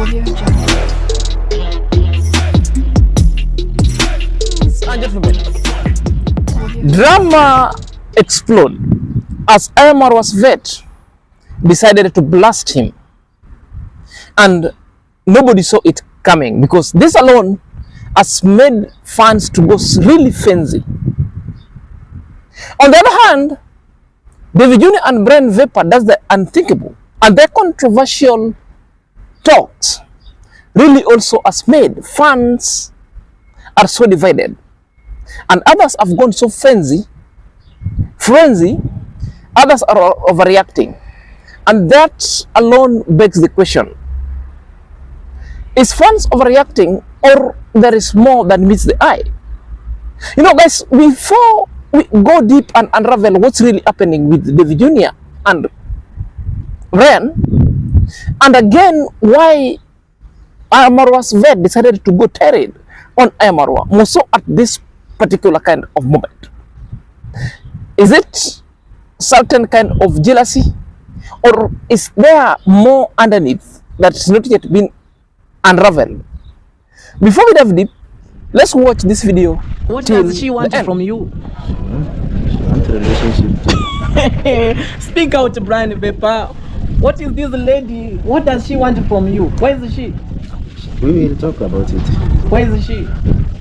And gentlemen, drama explode as IAMMARWA'S vet decided to blast him, and nobody saw it coming because this alone has made fans to go really frenzy. On the other hand, DavyJnr and Vapour does the unthinkable, and their controversial talks really also has made fans are so divided, and others have gone so frenzy, others are overreacting, and that alone begs the question: is fans overreacting, or there is more than meets the eye? You know, guys, before we go deep and unravel what's really happening with DavyJnr and Ren, and again why IAMMARWA'S vet decided to go terrid on IAMMARWA, more so at this particular kind of moment. Is it certain kind of jealousy, or is there more underneath that's not yet been unraveled? Before we dive deep, let's watch this video. What does she want from you? She wants a relationship. Speak out, Vapour. What is this lady? What does she want from you? Where is she? We will talk about it. Where is she?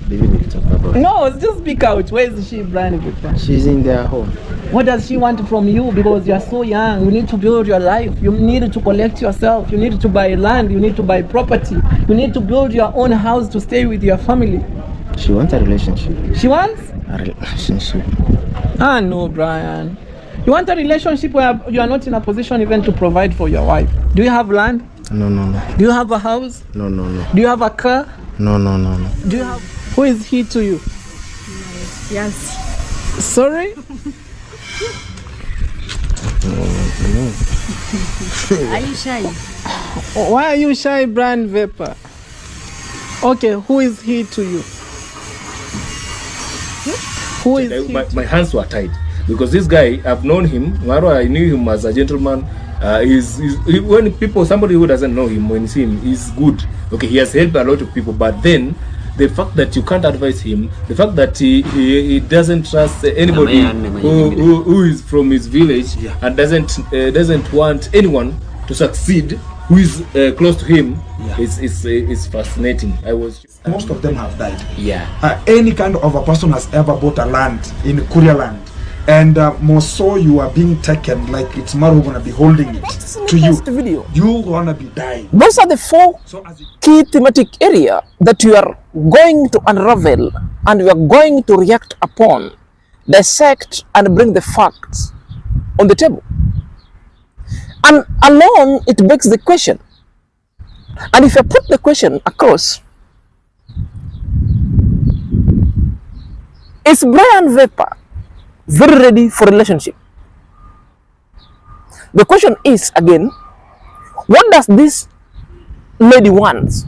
We will talk about it. No, just speak out. Where is she, Vapour? She's in their home. What does she want from you? Because you are so young. You need to build your life. You need to collect yourself. You need to buy land. You need to buy property. You need to build your own house to stay with your family. She wants a relationship. She wants? A relationship. Ah, no, Brian. You want a relationship where you are not in a position even to provide for your wife. Do you have land? No. Do you have a house? No. Do you have a car? No. Do you have... Who is he to you? Yes. Sorry? No. Are you shy? Why are you shy, Vapour? Okay, who is he to you? Who is he? My hands were tied because this guy, I've known him. I knew him as a gentleman. When somebody who doesn't know him, when you see him, he's good. Okay, he has helped a lot of people, but then the fact that you can't advise him, the fact that he doesn't trust anybody who is from his village, and doesn't want anyone to succeed who is close to him, is fascinating. Most of them have died. Yeah. Any kind of a person has ever bought a land in Korea land, and more so you are being taken like it's Maru gonna be holding it to you. Video. You gonna be dying. Those are the four key thematic area that you are going to unravel, and we are going to react upon, dissect, and bring the facts on the table. And alone, it begs the question. And if I put the question across, is Vapour very ready for relationship? The question is, again, what does this lady want,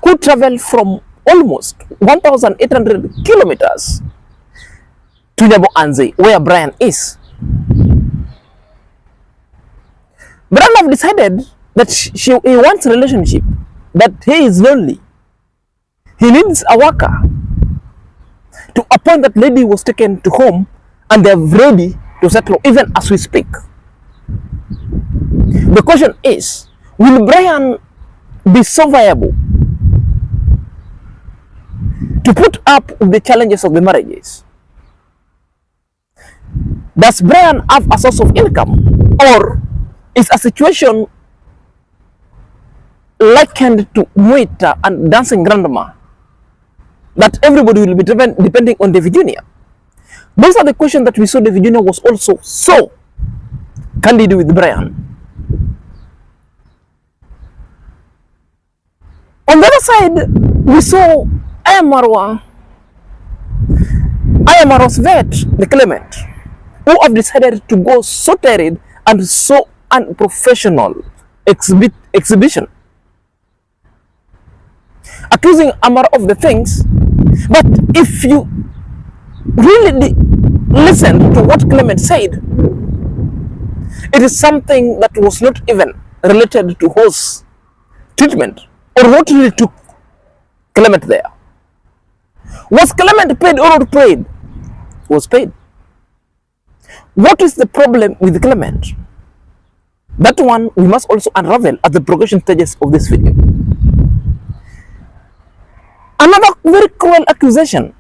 who traveled from almost 1,800 kilometers to Anze, where Brian is? Brian have decided that he wants a relationship, that he is lonely. He needs a worker. To a point that lady was taken to home, and they're ready to settle even as we speak. The question is, will Brian be so viable to put up with the challenges of the marriages? Does Brian have a source of income, or is a situation likened to Muita and Dancing Grandma, that everybody will be depending on DavyJnr? Those are the questions that we saw DavyJnr was also so candid with Brian. On the other side, we saw IAMMARWA'S vet, the claimant, who have decided to go so terrid and so unprofessional exhibition, accusing Amara of the things. But if you really listen to what Clement said, it is something that was not even related to horse treatment, or what really took Clement there? Was Clement paid or not paid? Was paid. What is the problem with Clement? That one we must also unravel at the progression stages of this video. Another very cruel accusation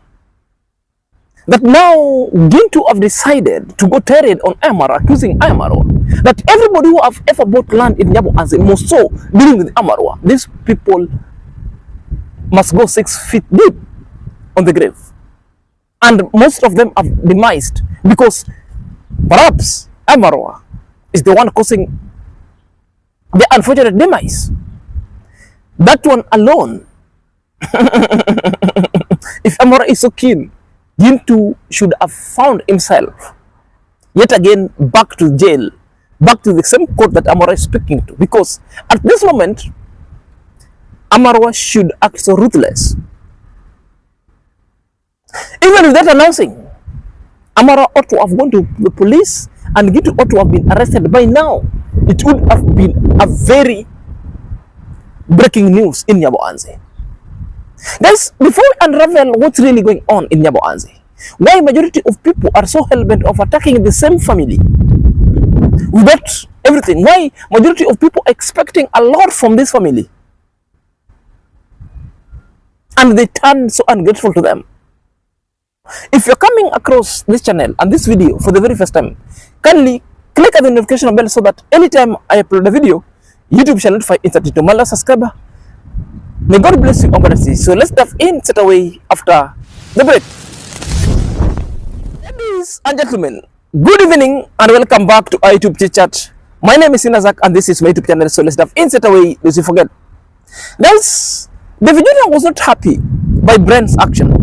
that now Gintu have decided to go terrain on Amara, accusing Amara that everybody who have ever bought land in Nyabo'anze, most so dealing with Amara, these people must go 6 feet deep on the grave. And most of them have demised because perhaps Amara is the one causing the unfortunate demise. That one alone, if Amara is so keen, Gintu should have found himself yet again back to jail, back to the same court that Amara is speaking to, because at this moment Amara should act so ruthless. Even without announcing, Amara ought to have gone to the police and Gintu ought to have been arrested by now. It would have been a very breaking news in Nyabo'anze. Guys, before we unravel what's really going on in Nyabo'anze, why majority of people are so hell-bent of attacking the same family without everything, why majority of people are expecting a lot from this family and they turn so ungrateful to them. If you're coming across this channel and this video for the very first time, kindly click on the notification bell so that anytime I upload a video, YouTube shall notify instantly to my last subscriber. May God bless you abundantly. So let's dive in straight away after the break. Ladies and gentlemen, good evening and welcome back to our YouTube chit chat. My name is Inazak and this is my YouTube channel. So let's dive in straight away. Let's not forget. Guys, DavyJnr was not happy by Brian's action.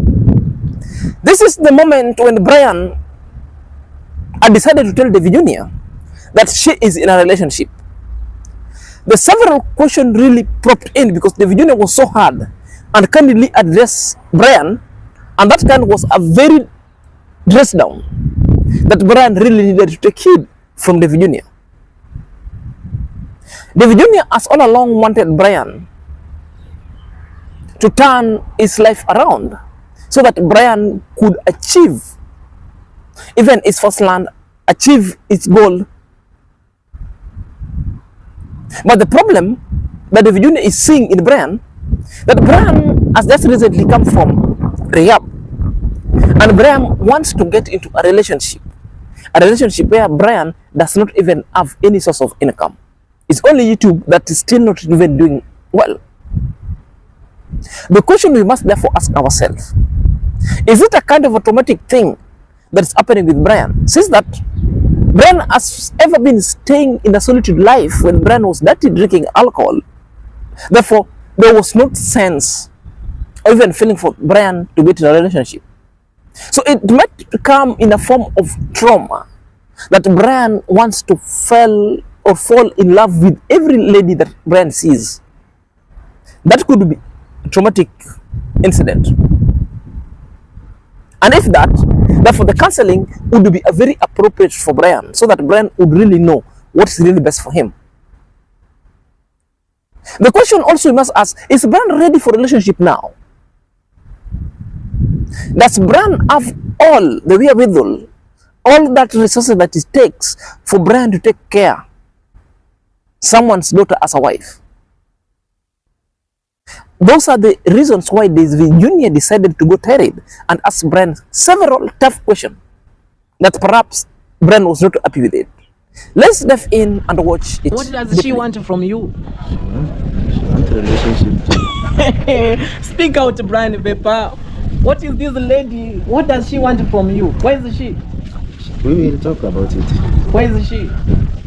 This is the moment when Brian had decided to tell DavyJnr that she is in a relationship. The several questions really propped in because DavyJnr was so hard and candidly addressed Brian, and that kind was a very dress down that Brian really needed to take heed from DavyJnr. DavyJnr has all along wanted Brian to turn his life around so that Brian could achieve even his first land, achieve its goal. But the problem that DavyJnr is seeing in Brian, that Brian has just recently come from rehab, and Brian wants to get into a relationship where Brian does not even have any source of income. It's only YouTube that is still not even doing well. The question we must therefore ask ourselves, is it a kind of automatic thing that is happening with Brian? Since that Brian has ever been staying in a solitude life when Brian was dirty drinking alcohol, therefore there was no sense or even feeling for Brian to get in a relationship. So it might come in a form of trauma that Brian wants to fall in love with every lady that Brian sees. That could be a traumatic incident. And if that, therefore the counseling would be a very appropriate for Brian, so that Brian would really know what is really best for him. The question also we must ask, is Brian ready for a relationship now? Does Brian have all the wherewithal, all that resources that it takes for Brian to take care someone's daughter as a wife? Those are the reasons why DavyJnr decided to go terrain and ask Brian several tough questions that perhaps Brian was not happy with it. Let's dive in and watch it. What does she want from you? She wants a relationship. Speak out, Brian Vapour. What is this lady? What does she want from you? Where is she? We will talk about it. Where is she?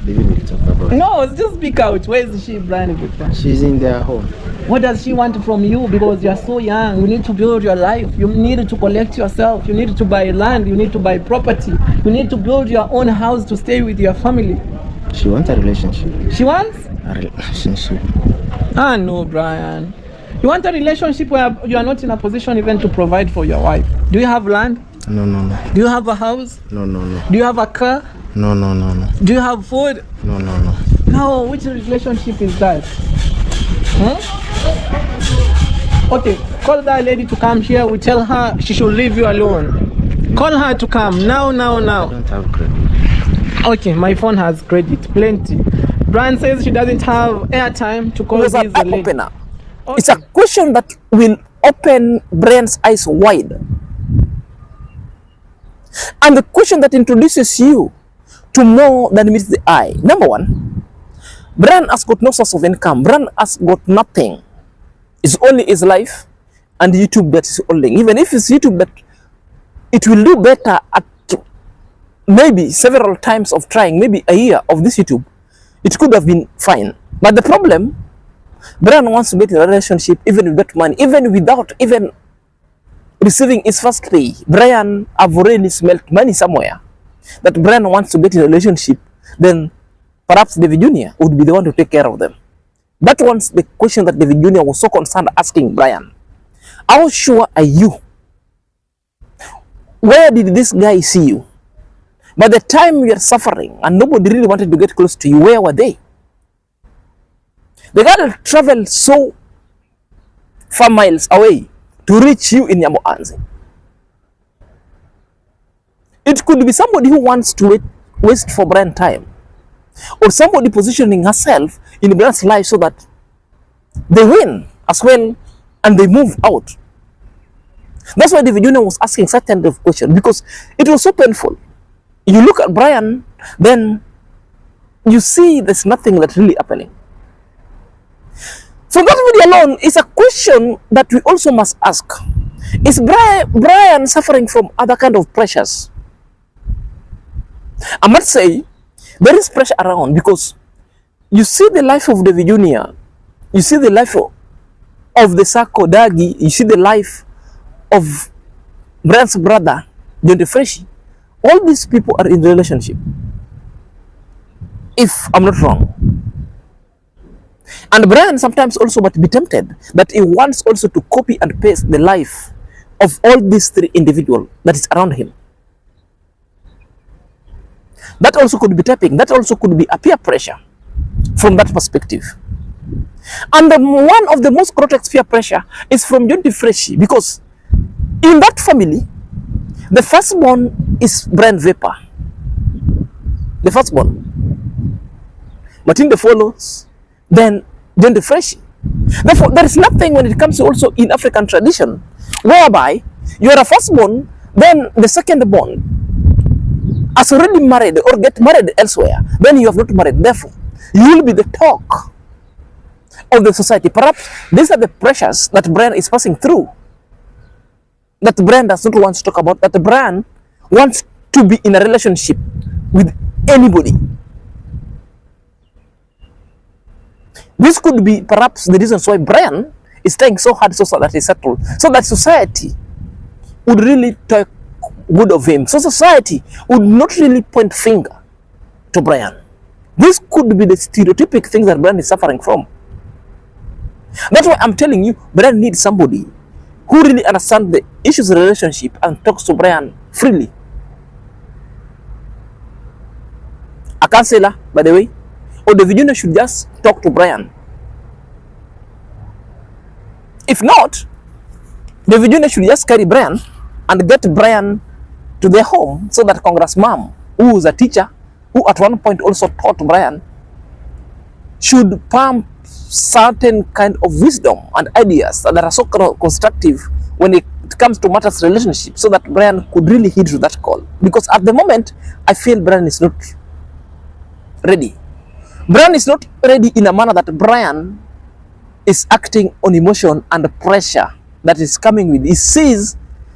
We will talk about it. No, just speak out. Where is she, Brian Vapour? She's in their home. What does she want from you? Because you are so young. You need to build your life. You need to collect yourself. You need to buy land. You need to buy property. You need to build your own house to stay with your family. She wants a relationship. She wants? A relationship. Ah, no, Brian. You want a relationship where you are not in a position even to provide for your wife. Do you have land? No, no, no. Do you have a house? No, no, no. Do you have a car? No, no, no, no. Do you have food? No, no, no. No, which relationship is that? Okay, call that lady to come here. We tell her she should leave you alone. Call her to come now. I don't have credit. Okay, my phone has credit, plenty. Brian says she doesn't have airtime to call It was this an eye lady. opener. Okay. It's a question that will open Brian's eyes wide. And the question that introduces you to more than meets the eye. Number one, Brian has got no source of income. Brian has got nothing. It's only his life and YouTube that is holding. Even if it's YouTube that it will do better at maybe several times of trying, maybe a year of this YouTube, it could have been fine. But the problem, Brian wants to get in a relationship even with that money, even without even receiving his first pay. Brian have already smelt money somewhere that Brian wants to get in a relationship, then perhaps DavyJnr would be the one to take care of them. That was the question that DavyJnr was so concerned asking Brian. How sure are you? Where did this guy see you? By the time you are suffering and nobody really wanted to get close to you, where were they? The guy traveled so far miles away to reach you in Yamoanzi. It could be somebody who wants to waste for Brian time, or somebody positioning herself in Brian's life so that they win as well and they move out. That's why DavyJnr was asking such kind of question, because it was so painful. You look at Brian, then you see there's nothing that's really happening. So that video alone is a question that we also must ask. Is Brian suffering from other kind of pressures? I must say, there is pressure around, because you see the life of DavyJnr, you see the life of the Sako Dagi, you see the life of Brian's brother, DavyJnr. All these people are in relationship, if I'm not wrong. And Brian sometimes also might be tempted that he wants also to copy and paste the life of all these three individuals that is around him. That also could be tapping. That also could be a peer pressure from that perspective. And one of the most grotesque peer pressure is from DavyJnr, because in that family, the firstborn is Brian Vapour. The firstborn. Matilda follows, then DavyJnr. Therefore, there is nothing when it comes to also in African tradition, whereby you are a firstborn, then the secondborn has already married or get married elsewhere, then you have not married. Therefore, you will be the talk of the society. Perhaps these are the pressures that Brian is passing through, that Brian does not want to talk about, that Brian wants to be in a relationship with anybody. This could be perhaps the reasons why Brian is trying so hard so that he settled, so that society would really talk good of him, so society would not really point finger to Brian. This could be the stereotypic things that Brian is suffering from. That's why I'm telling you, Brian needs somebody who really understands the issues of the relationship and talks to Brian freely. A counselor, by the way, or DavyJnr should just talk to Brian. If not, DavyJnr should just carry Brian and get Brian to their home, so that Congress mom, who is a teacher, who at one point also taught Brian, should pump certain kind of wisdom and ideas that are so constructive when it comes to matters relationship, so that Brian could really heed to that call. Because at the moment, I feel Brian is not ready. Brian is not ready in a manner that Brian is acting on emotion and pressure that is coming with. He sees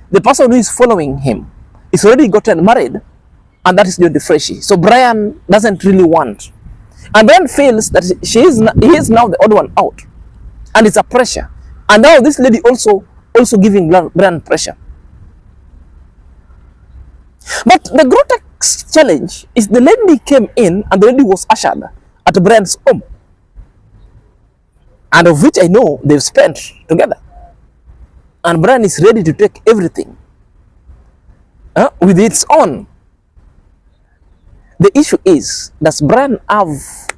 the person who is following him is already gotten married, and that is DavyJnr. So Brian doesn't really want, and Brian feels that he is now the odd one out, and it's a pressure. And now this lady also giving Brian pressure. But the grotesque challenge is the lady came in, and the lady was ushered at Brian's home, and of which I know they've spent together, and Brian is ready to take everything with its own. The issue is, does Brian have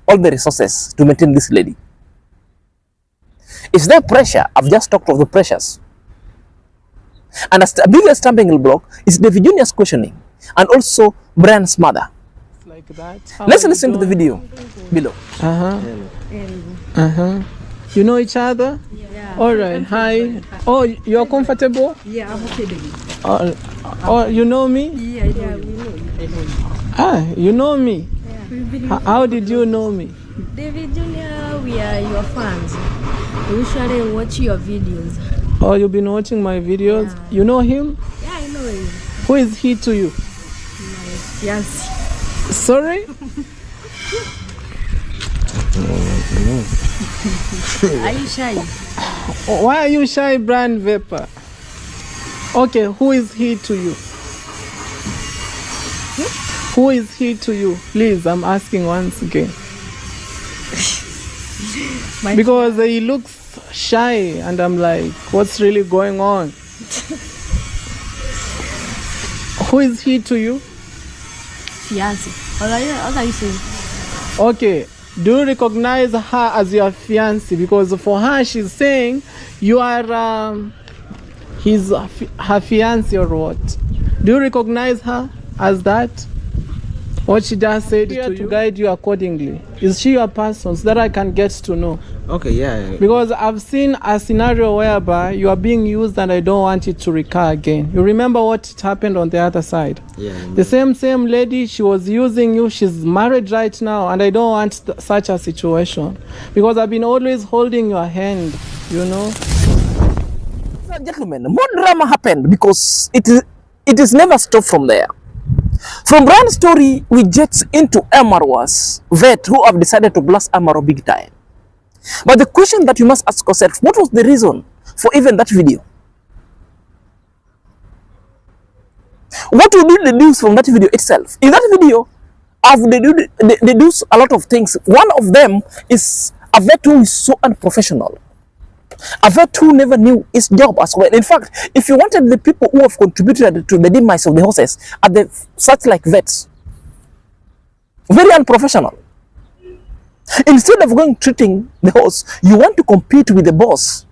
all the resources to maintain this lady? Is there pressure? I've just talked of the pressures. And a bigger stumbling block is DavyJnr's questioning and also Brian's mother. It's like that. Let's listen to the video below. You know each other? Yeah. All right. Hi. Oh, you're comfortable? Yeah, I'm okay, baby. Oh, you know me? Yeah, we know you. Ah, you know me? Yeah. How did you know me? DavyJnr, we are your fans. We usually watch your videos. Oh, you've been watching my videos? Yeah. You know him? Yeah, I know him. Who is he to you? My fiancé. Sorry? Are you shy? Why are you shy, Brand Vapour? Okay, who is he to you? Who is he to you? Please, I'm asking once again. Because he looks shy and I'm like, what's really going on? Who is he to you? Fiancé. What are you saying? Okay, do you recognize her as your fiancé? Because for her, she's saying you are her fiancé or what? Do you recognize her as that? What she just said to guide you accordingly. Is she your person so that I can get to know? Okay, yeah. Because I've seen a scenario whereby you are being used and I don't want it to recur again. You remember what happened on the other side? Yeah. The same lady, she was using you. She's married right now and I don't want such a situation. Because I've been always holding your hand, you know. Gentlemen, more drama happened because it is never stopped from there. From Brian's story, we jet into IAMMARWA'S vet who have decided to blast Amara big time. But the question that you must ask yourself, what was the reason for even that video? What would you deduce from that video itself? In that video, I've deduced a lot of things. One of them is a vet who is so unprofessional. A vet who never knew his job as well. In fact, if you wanted the people who have contributed to the demise of the horses are the such like vets, very unprofessional. Instead of going treating the horse, you want to compete with the boss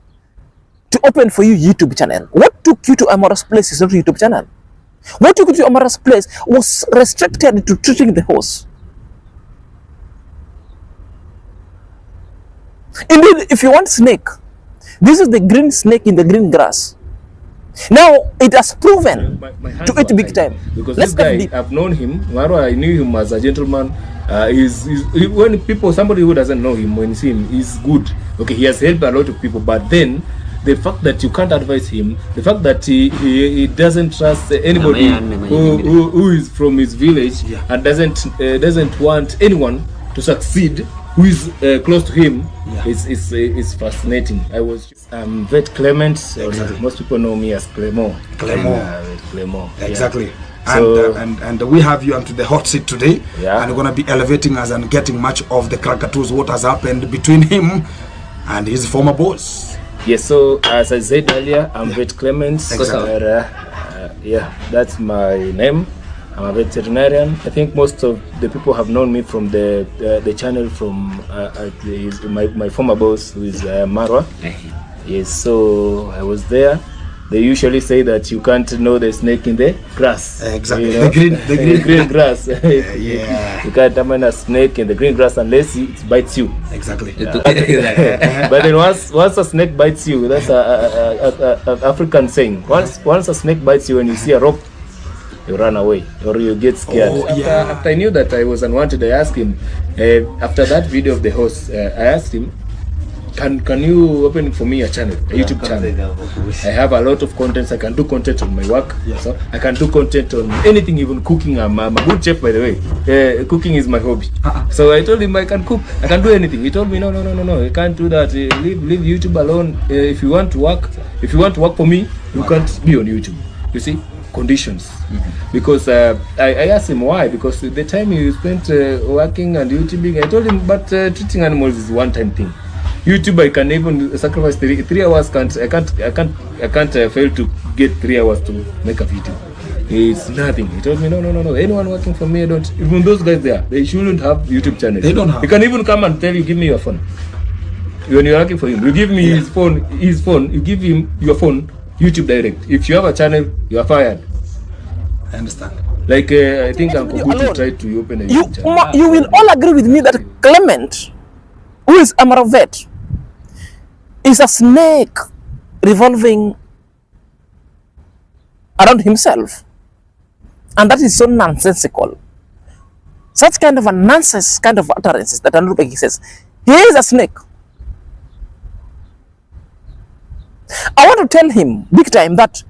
to open for you YouTube channel. What took you to Amara's place is not YouTube channel. What took you to Amara's place was restricted to treating the horse. Indeed, if you want snake, this is the green snake in the green grass. Now it has proven to eat big time. Because this guy, I've known him. I knew him as a gentleman. When people, somebody who doesn't know him, when you see him, he's good. Okay, he has helped a lot of people, but then the fact that you can't advise him, the fact that he doesn't trust anybody who is from his village and doesn't want anyone to succeed who is close to him, is fascinating. I was Vet Clement. Exactly. Most people know me as Clement. Clement. Exactly. Yeah. And we have you onto the hot seat today, and we're going to be elevating us and getting much of the caricatures what has happened between him and his former boss. Yes, so as I said earlier, I'm Vet Clement. Exactly. Yeah, that's my name. I'm a veterinarian. I think most of the people have known me from the channel from my former boss, who is Amara. Yes, so I was there. They usually say that you can't know the snake in the grass. Exactly. You know? The green grass. Yeah. You can't summon a snake in the green grass unless it bites you. Exactly. Yeah. But then once a snake bites you, that's a African saying. Once a snake bites you and you see a rope, you run away or you get scared. After I knew that I was unwanted, I asked him, after that video of the horse, I asked him, can you open for me a channel, a YouTube channel? I have a lot of contents. I can do content on my work. So I can do content on anything, even cooking. I'm a good chef, by the way. Cooking is my hobby. So I told him I can cook. I can do anything. He told me, no, you can't do that. Leave YouTube alone. If you want to work for me, you can't be on YouTube. You see? Conditions. Because I asked him why. Because the time you spent working and YouTubing, I told him, but treating animals is one-time thing. YouTube, I can even sacrifice 3 hours. I can't fail to get 3 hours to make a video. It's nothing. He told me, no. Anyone working for me, I don't. Even those guys there, they shouldn't have YouTube channels. They don't have. You can even come and tell you, give me your phone. when you're working for him, you give me his phone, you give him your phone, YouTube Direct. If you have a channel, you are fired. I understand. Like I think Uncle Guti tried to open a YouTube channel. You will all agree with me that Clement, who is Amara vet, is a snake revolving around himself, and that is so nonsensical. Such kind of a nonsense kind of utterances that Anurubegi says, he is a snake. I want to tell him big time that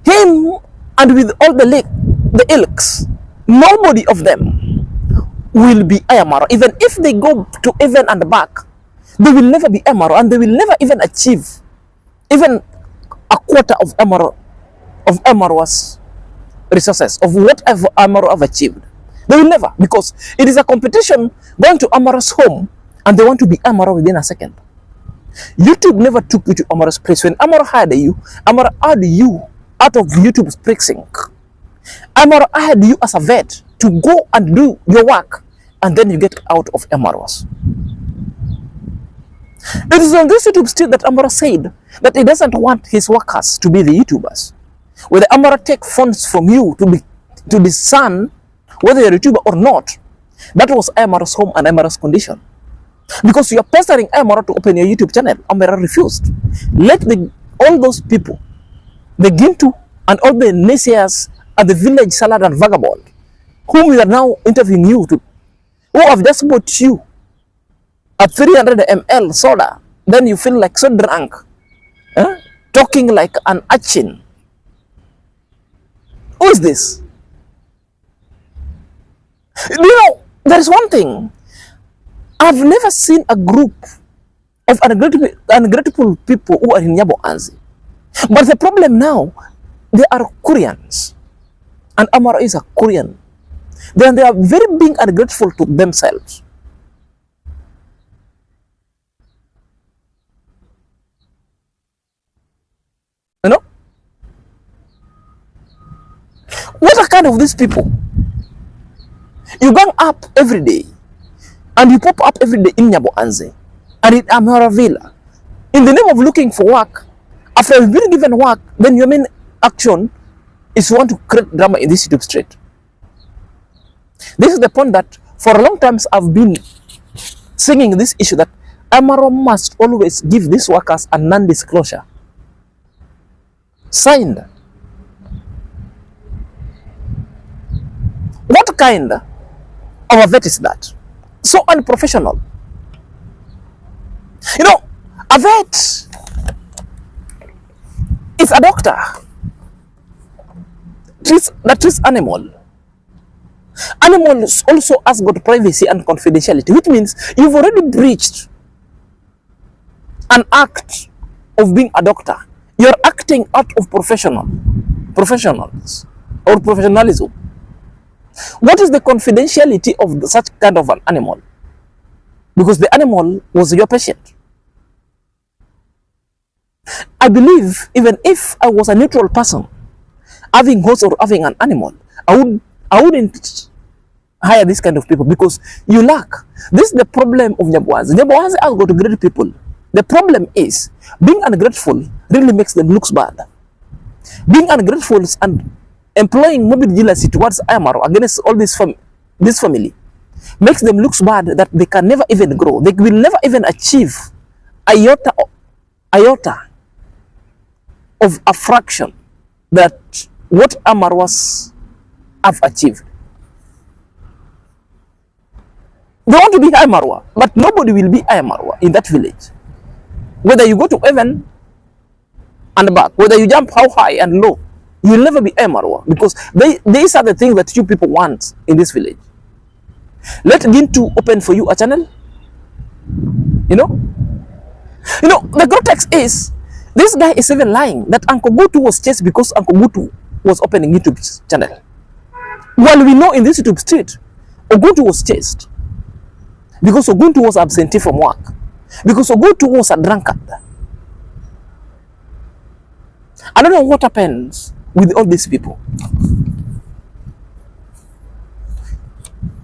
him and with all the ilks, nobody of them will be Amara. Even if they go to heaven and back, they will never be Amara, and they will never even achieve even a quarter of Amara's resources, of whatever Amara have achieved. They will never, because it is a competition going to Amara's home, and they want to be Amara within a second. YouTube never took you to Amara's place. When Amara hired you, Amara hired you out of YouTube's precinct. Amara hired you as a vet to go and do your work, and then you get out of Amara's. It is on this YouTube street that Amara said that he doesn't want his workers to be the YouTubers. Whether Amara take funds from you to discern whether you're a YouTuber or not, that was Amara's home and Amara's condition. Because you are pestering Amara to open your YouTube channel, Amara refused. Let all those people, the Gintu and all the naysayers at the village salad and vagabond, whom we are now interviewing you to, who have just bought you a 300 ml soda, then you feel like so drunk, talking like an urchin. Who is this? You know, there is one thing. I've never seen a group of ungrateful people who are in Nyabo Anzi. But the problem now, they are Koreans. And Amara is a Korean. Then they are very being ungrateful to themselves. You know? What are kind of these people? You gang up every day, and you pop up every day in Nyabo Anze and in Amara Villa in the name of looking for work. After you've been given work, then your main action is to want to create drama in this YouTube street. This is the point that for a long time I've been singing this issue that Amara must always give these workers a non-disclosure. Signed. What kind of a vet is that? So unprofessional. You know, a vet is a doctor that treats animal. Animals also has got privacy and confidentiality, which means you've already breached an act of being a doctor. You're acting out of professionals or professionalism. What is the confidentiality of such kind of an animal? Because the animal was your patient. I believe even if I was a neutral person, having horse or having an animal, I wouldn't hire this kind of people because you lack. This is the problem of Nyaboans. Nyaboans has got great people. The problem is being ungrateful really makes them look bad. Being ungrateful and employing morbid jealousy towards Amara against all this family makes them look bad that they can never even grow. They will never even achieve iota of a fraction that what Amara's have achieved. They want to be Amara, but nobody will be Amara in that village. Whether you go to heaven and back, whether you jump how high and low, you will never be Amara because these are the things that you people want in this village. Let Gintu open for you a channel. You know, the context is this guy is even lying that Uncle Gutu was chased because Uncle Gutu was opening YouTube's channel. While we know in this YouTube street, Oguntu was chased because Oguntu was absentee from work, because Oguntu was a drunkard. I don't know what happens with all these people.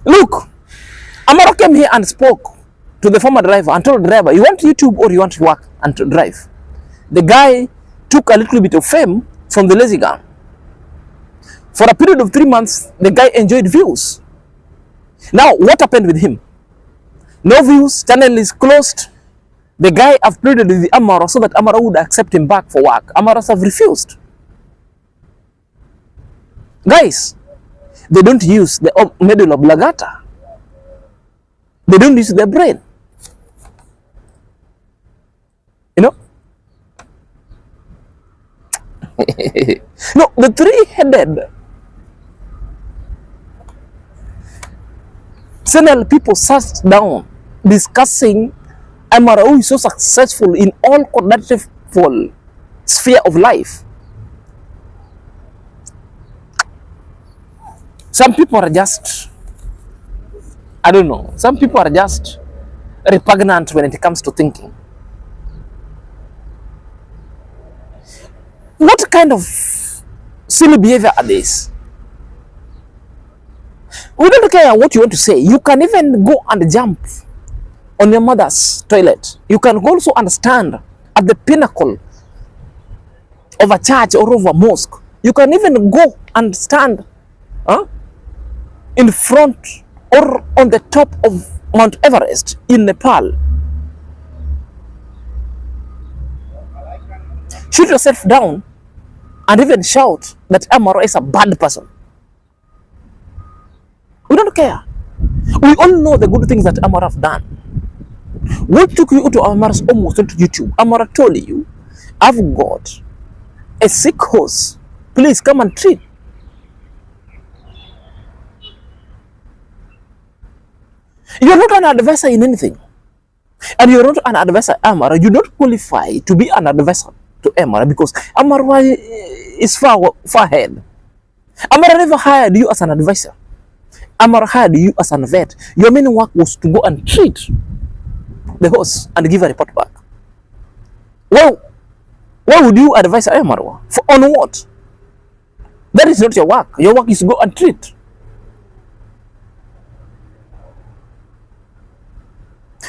Look, Amara came here and spoke to the former driver and told the driver, you want YouTube or you want to work and to drive? The guy took a little bit of fame from the lazy gun. For a period of 3 months, the guy enjoyed views. Now, what happened with him? No views, channel is closed. The guy have pleaded with the Amara so that Amara would accept him back for work. Amaras have refused. Guys, they don't use the medulla oblongata. They don't use their brain. You know? No, the three-headed Senal people sat down discussing Amara, who is so successful in all coordinative sphere of life. Some people are just, I don't know, some people are just repugnant when it comes to thinking. What kind of silly behavior are these? We don't care what you want to say. You can even go and jump on your mother's toilet. You can also understand at the pinnacle of a church or of a mosque. You can even go and stand in front or on the top of Mount Everest in Nepal. Shoot yourself down and even shout that Amara is a bad person. We don't care. We all know the good things that Amara have done. What took you to Amara's almost into YouTube? Amara told you, I've got a sick horse. Please come and treat. You're not an advisor in anything. And you're not an advisor, Amara. You don't qualify to be an advisor to Amara because Amara is far ahead. Amara never hired you as an advisor. Amara hired you as an vet. Your main work was to go and treat the horse and give a report back. Well, why would you advise Amara? On what? That is not your work. Your work is to go and treat.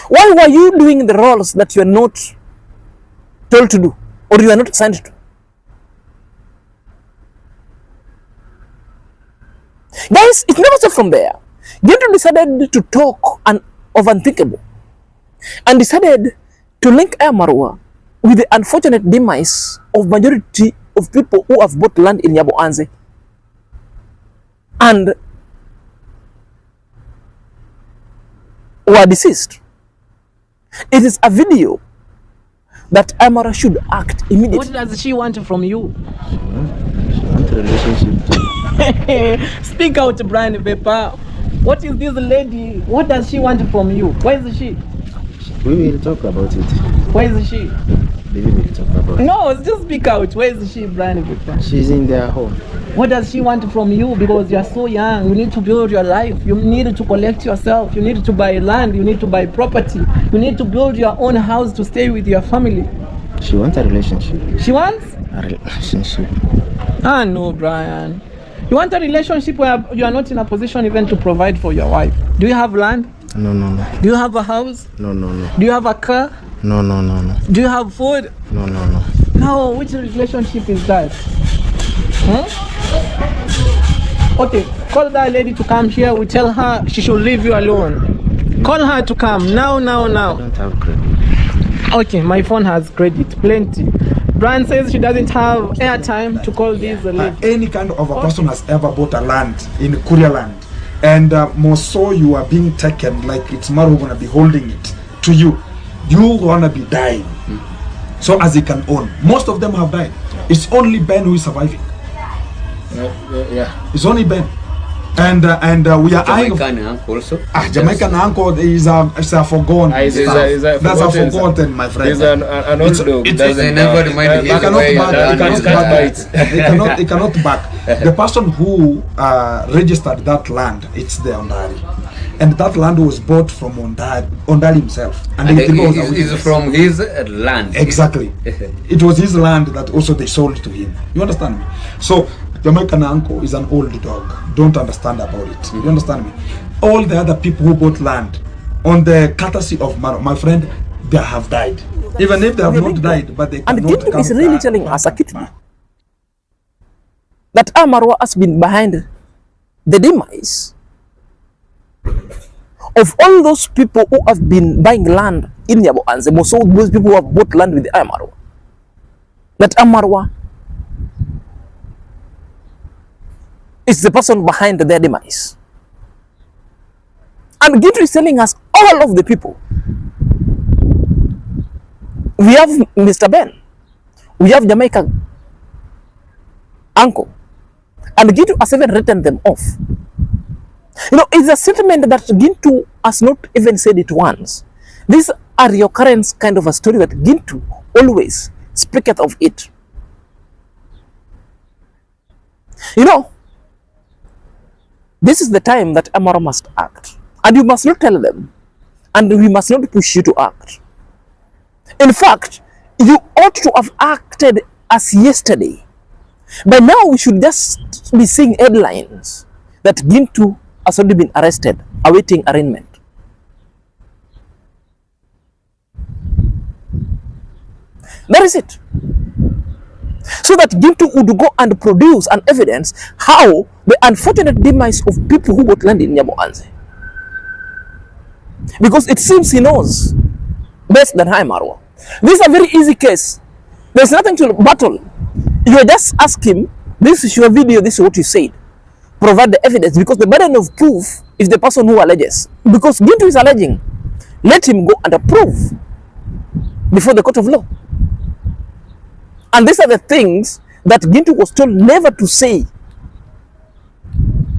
Why were you doing the roles that you are not told to do or you are not assigned to? Guys, it never started from there. Jenrr decided to talk of unthinkable and decided to link Amara with the unfortunate demise of majority of people who have bought land in Yaboanze and were deceased. It is a video that Amara should act immediately. What does she want from you? She wants a relationship. Speak out, Brian Vapour. What is this lady? What does she want from you? Where is she? We will talk about it. Where is she? We will talk about it. No, just speak out. Where is she, Brian Vapour? She's in their home. What does she want from you? Because you are so young. You need to build your life. You need to collect yourself. You need to buy land. You need to buy property. You need to build your own house to stay with your family. She wants a relationship. She wants? A relationship. Ah, no, Brian. You want a relationship where you are not in a position even to provide for your wife. Do you have land? No, no, no. Do you have a house? No, no, no. Do you have a car? No, no, no, no. Do you have food? No, no, no. No, which relationship is that? Huh? Okay, call that lady to come here. We tell her she should leave you alone. Call her to come now, now, now. I don't have credit. Okay, my phone has credit, plenty. Brian says she doesn't have airtime to call this lady. Any kind of a person has ever bought a land in Korea land, and more so you are being taken like it's Maru gonna be holding it to you. You wanna be dying, so as he can own. Most of them have died. It's only Ben who is surviving. Yeah. It's only Ben, and we are eyeing. Jamaican uncle also. Jamaican uncle is a forgotten. That's a forgotten, my friend. He's an old dog. They never remind him He cannot back. The person who registered that land, it's the Ondari. And that land was bought from Ondari himself. And it is from his land. Exactly. It was his land that also they sold to him. You understand me? So Jamaican uncle is an old dog. Don't understand about it. You understand me? All the other people who bought land on the courtesy of Maro, my friend, they have died. Even if they have not died, but they And cannot Gintu come is really back. telling us acutely that Amara has been behind the demise of all those people who have been buying land in Nyaboanze, most of those people who have bought land with Amara. That Amara is the person behind their demise. And Gintu is telling us all of the people. We have Mr. Ben, we have Jamaica Uncle, and Gintu has even written them off. You know, it's a sentiment that Gintu has not even said it once. These are your current kind of a story that Gintu always speaketh of it. You know, this is the time that Amara must act. And you must not tell them. And we must not push you to act. In fact, you ought to have acted as yesterday. By now, we should just be seeing headlines that Gintu has already been arrested, awaiting arraignment. That is it. So that Gintu would go and produce an evidence how the unfortunate demise of people who got land in Nyaboanze. Because it seems he knows best than Amara. This is a very easy case. There's nothing to battle. You just ask him, this is your video, this is what you said. Provide the evidence, because the burden of proof is the person who alleges. Because Gintu is alleging, let him go and prove before the court of law. And these are the things that Gintu was told never to say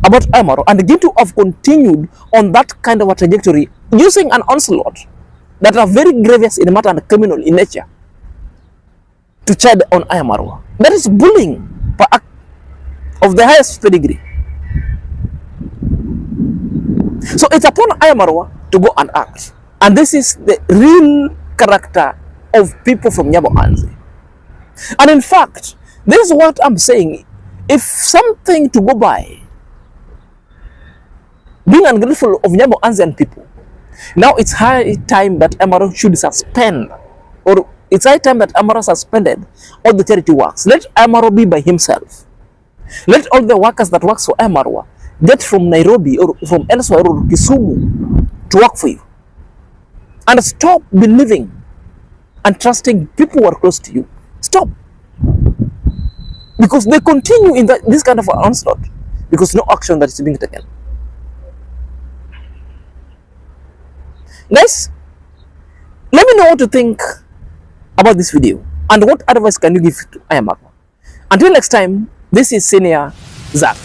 about Amara. And Gintu have continued on that kind of a trajectory, using an onslaught that are very grievous in matter and criminal in nature to chide on Amara. That is bullying of the highest pedigree. So it's upon Amara to go and act. And this is the real character of people from Nyaboanze. And in fact, this is what I'm saying. If something to go by, being ungrateful of Nyaboanze people, now it's high time that Amara should suspend, or it's high time that Amara suspended all the charity works. Let Amara be by himself. Let all the workers that works for Amara get from Nairobi or from elsewhere or Kisumu to work for you. And stop believing and trusting people who are close to you. Stop. Because they continue in this kind of onslaught. Because no action that is being taken. Guys, let me know what you think about this video. And what advice can you give to Amara? Until next time, this is Senior Zach.